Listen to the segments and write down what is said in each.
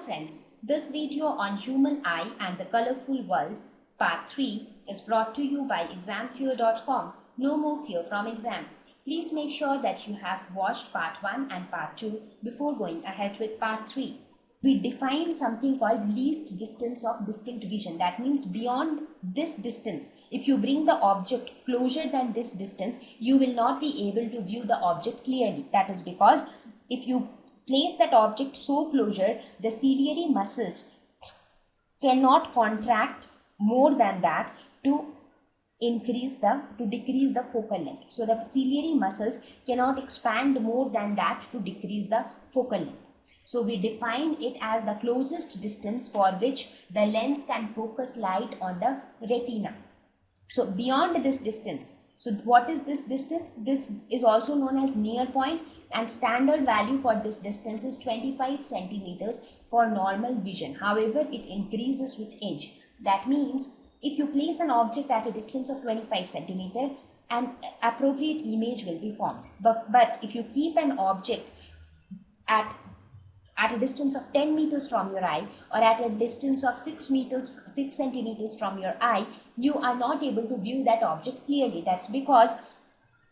friends, this video on human eye and the colorful world part 3 is brought to you by examfear.com. No more fear from exam. Please make sure that you have watched part 1 and part 2 before going ahead with part 3. We define something called least distance of distinct vision. That means beyond this distance, if you bring the object closer than this distance, you will not be able to view the object clearly. That is because if you place that object so closer, the ciliary muscles cannot contract more than that to decrease the focal length. So the ciliary muscles cannot expand more than that to decrease the focal length. So we define it as the closest distance for which the lens can focus light on the retina. So beyond this distance, so what is this distance? This is also known as near point, and standard value for this distance is 25 centimeters for normal vision. However, it increases with age. That means if you place an object at a distance of 25 centimeter, an appropriate image will be formed. But if you keep an object at a distance of 10 meters from your eye, or at a distance of 6 centimeters from your eye, you are not able to view that object clearly. That's because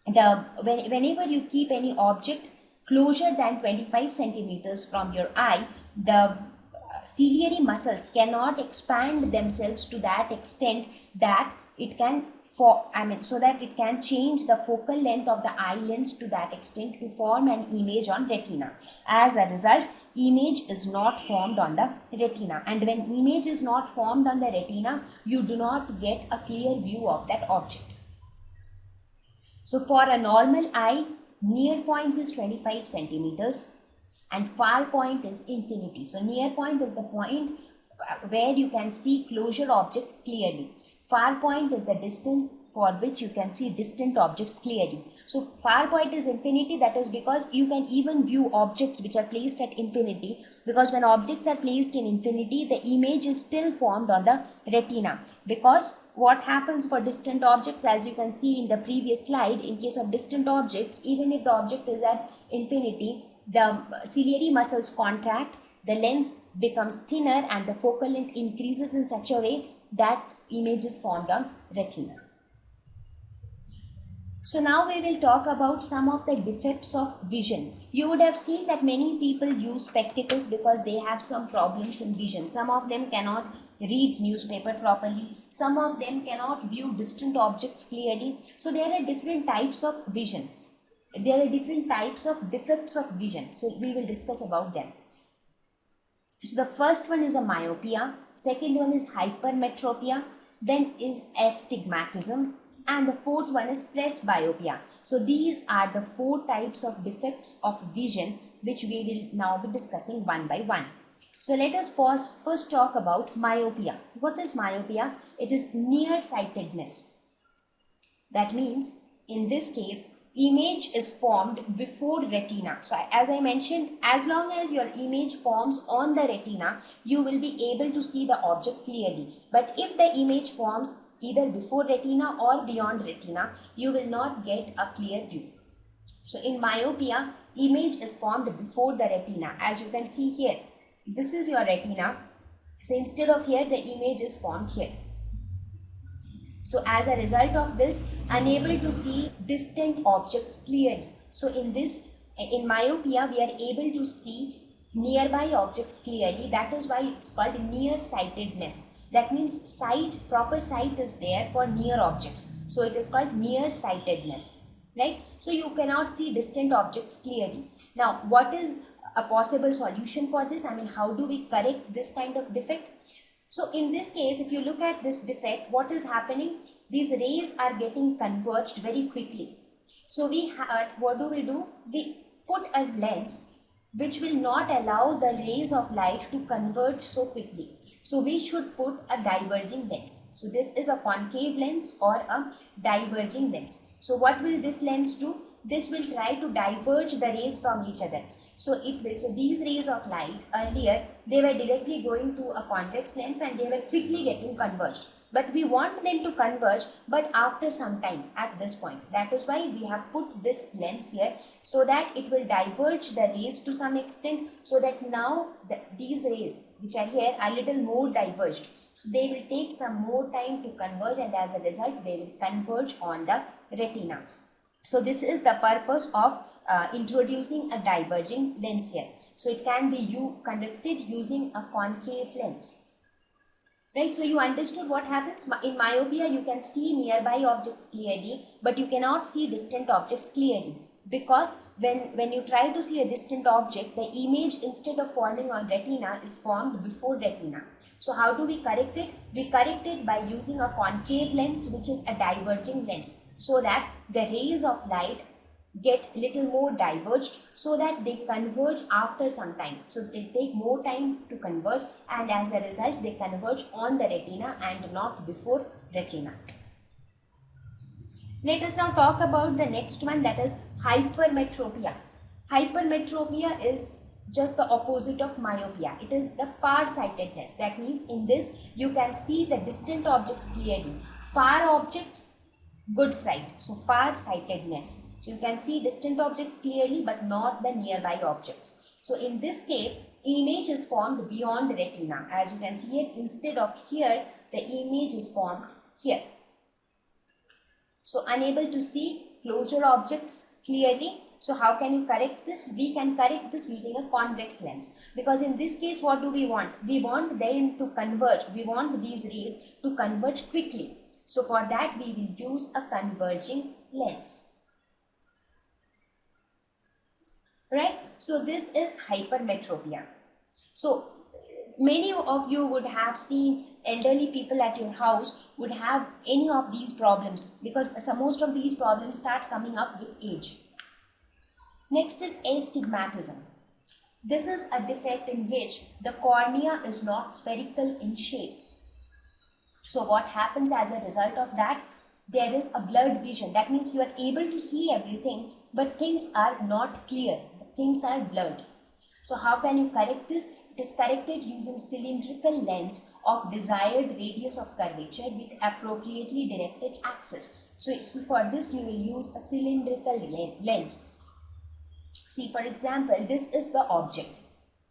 whenever you keep any object closer than 25 centimeters from your eye, the ciliary muscles cannot expand themselves to that extent that it can so that it can change the focal length of the eye lens to that extent to form an image on retina. As a result, image is not formed on the retina, and when image is not formed on the retina, you do not get a clear view of that object. So for a normal eye, near point is 25 centimeters and far point is infinity. So near point is the point where you can see closer objects clearly. Far point is the distance for which you can see distant objects clearly. So far point is infinity. That is because you can even view objects which are placed at infinity, because when objects are placed in infinity, the image is still formed on the retina. Because what happens for distant objects, as you can see in the previous slide, in case of distant objects, even if the object is at infinity, the ciliary muscles contract, the lens becomes thinner, and the focal length increases in such a way that image is formed on retina. So now we will talk about some of the defects of vision. You would have seen that many people use spectacles because they have some problems in vision. Some of them cannot read newspaper properly. Some of them cannot view distant objects clearly. So there are different types of vision. There are different types of defects of vision. So we will discuss about them. So the first one is a myopia. Second one is hypermetropia. Then is astigmatism, and the fourth one is presbyopia. So these are the 4 types of defects of vision which we will now be discussing one by one. So let us first talk about myopia. What is myopia? It is nearsightedness. That means in this case, image is formed before retina. So as I mentioned, as long as your image forms on the retina, you will be able to see the object clearly. But if the image forms either before retina or beyond retina, you will not get a clear view. So in myopia, image is formed before the retina, as you can see here. So this is your retina. So instead of here, the image is formed here. So as a result of this, unable to see distant objects clearly. So in myopia, we are able to see nearby objects clearly. That is why it's called nearsightedness. That means proper sight is there for near objects. So it is called nearsightedness, right? So you cannot see distant objects clearly. Now, what is a possible solution for this? I mean, how do we correct this kind of defect? So in this case, if you look at this defect, what is happening? These rays are getting converged very quickly. So what do? We put a lens which will not allow the rays of light to converge so quickly. So we should put a diverging lens. So this is a concave lens or a diverging lens. So what will this lens do? This will try to diverge the rays from each other. So these rays of light, earlier they were directly going to a convex lens and they were quickly getting converged. but we want them to converge, but after some time at this point. That is why we have put this lens here, so that it will diverge the rays to some extent, so that now these rays which are here are little more diverged. So they will take some more time to converge, and as a result they will converge on the retina. So this is the purpose of introducing a diverging lens here. So it can be conducted using a concave lens. Right, so you understood what happens. In myopia, you can see nearby objects clearly, but you cannot see distant objects clearly. Because when you try to see a distant object, the image, instead of forming on retina, is formed before retina. So how do we correct it? We correct it by using a concave lens, which is a diverging lens, so that the rays of light get little more diverged, so that they converge after some time. So they take more time to converge, and as a result they converge on the retina and not before retina. Let us now talk about the next one, that is hypermetropia. Hypermetropia is just the opposite of myopia. It is the far-sightedness. That means in this you can see the distant objects clearly. Far objects, good sight. So far-sightedness. So you can see distant objects clearly, but not the nearby objects. So in this case, image is formed beyond the retina. As you can see it, instead of here, the image is formed here. So unable to see closer objects clearly. So how can you correct this? We can correct this using a convex lens. Because in this case, what do we want? We want them to converge. We want these rays to converge quickly. So for that, we will use a converging lens. Right? So this is hypermetropia. So many of you would have seen elderly people at your house would have any of these problems, because most of these problems start coming up with age. Next is astigmatism. This is a defect in which the cornea is not spherical in shape. So what happens as a result of that? There is a blurred vision. That means you are able to see everything, but things are not clear. Things are blurred. So how can you correct this? It is corrected using cylindrical lens of desired radius of curvature with appropriately directed axis. So for this you will use a cylindrical lens. See, for example, this is the object,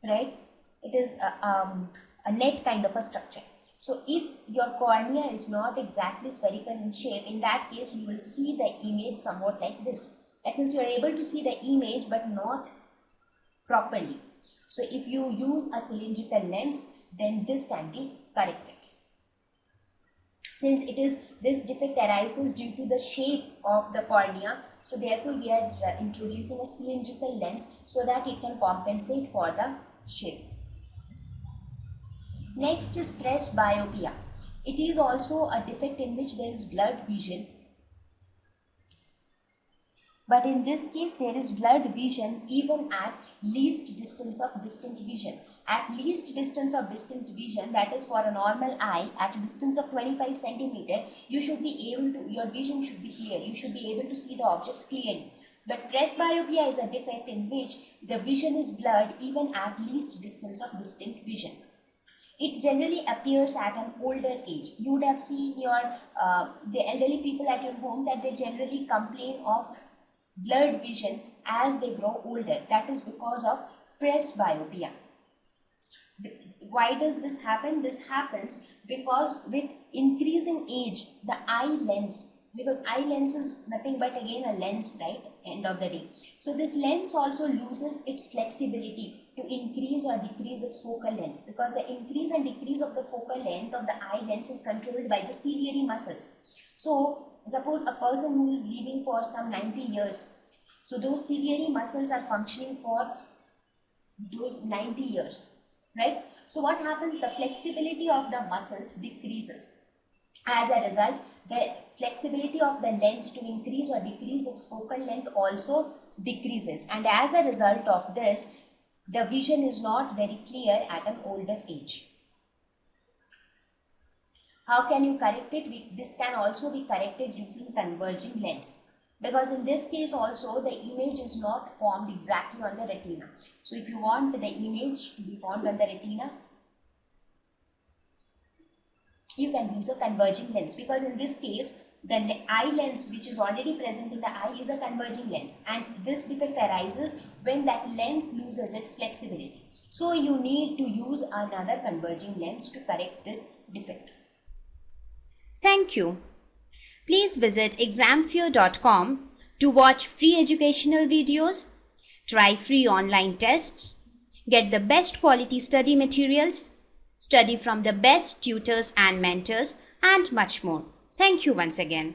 right? It is a net kind of a structure. So if your cornea is not exactly spherical in shape, in that case you will see the image somewhat like this. That means you are able to see the image but not properly. So if you use a cylindrical lens, then this can be corrected. Since this defect arises due to the shape of the cornea, so therefore we are introducing a cylindrical lens so that it can compensate for the shape. Next is presbyopia. It is also a defect in which there is blurred vision. But in this case, there is blurred vision even at least distance of distant vision. At least distance of distant vision, that is for a normal eye, at a distance of 25 centimeter, you should be able to, your vision should be clear. You should be able to see the objects clearly. But presbyopia is a defect in which the vision is blurred even at least distance of distant vision. It generally appears at an older age. You would have seen the elderly people at your home that they generally complain of blurred vision as they grow older. That is because of presbyopia. Why does this happen? This happens because with increasing age, the eye lens, because eye lens is nothing but again a lens, right? End of the day. So this lens also loses its flexibility to increase or decrease its focal length, because the increase and decrease of the focal length of the eye lens is controlled by the ciliary muscles. So suppose a person who is living for some 90 years, so those ciliary muscles are functioning for those 90 years, right? So what happens? The flexibility of the muscles decreases. As a result, the flexibility of the lens to increase or decrease its focal length also decreases. And as a result of this, the vision is not very clear at an older age. How can you correct it? This can also be corrected using converging lens, because in this case also the image is not formed exactly on the retina. So if you want the image to be formed on the retina, you can use a converging lens, because in this case the eye lens which is already present in the eye is a converging lens, and this defect arises when that lens loses its flexibility. So you need to use another converging lens to correct this defect. Thank you. Please visit examfear.com to watch free educational videos, try free online tests, get the best quality study materials, study from the best tutors and mentors, and much more. Thank you once again.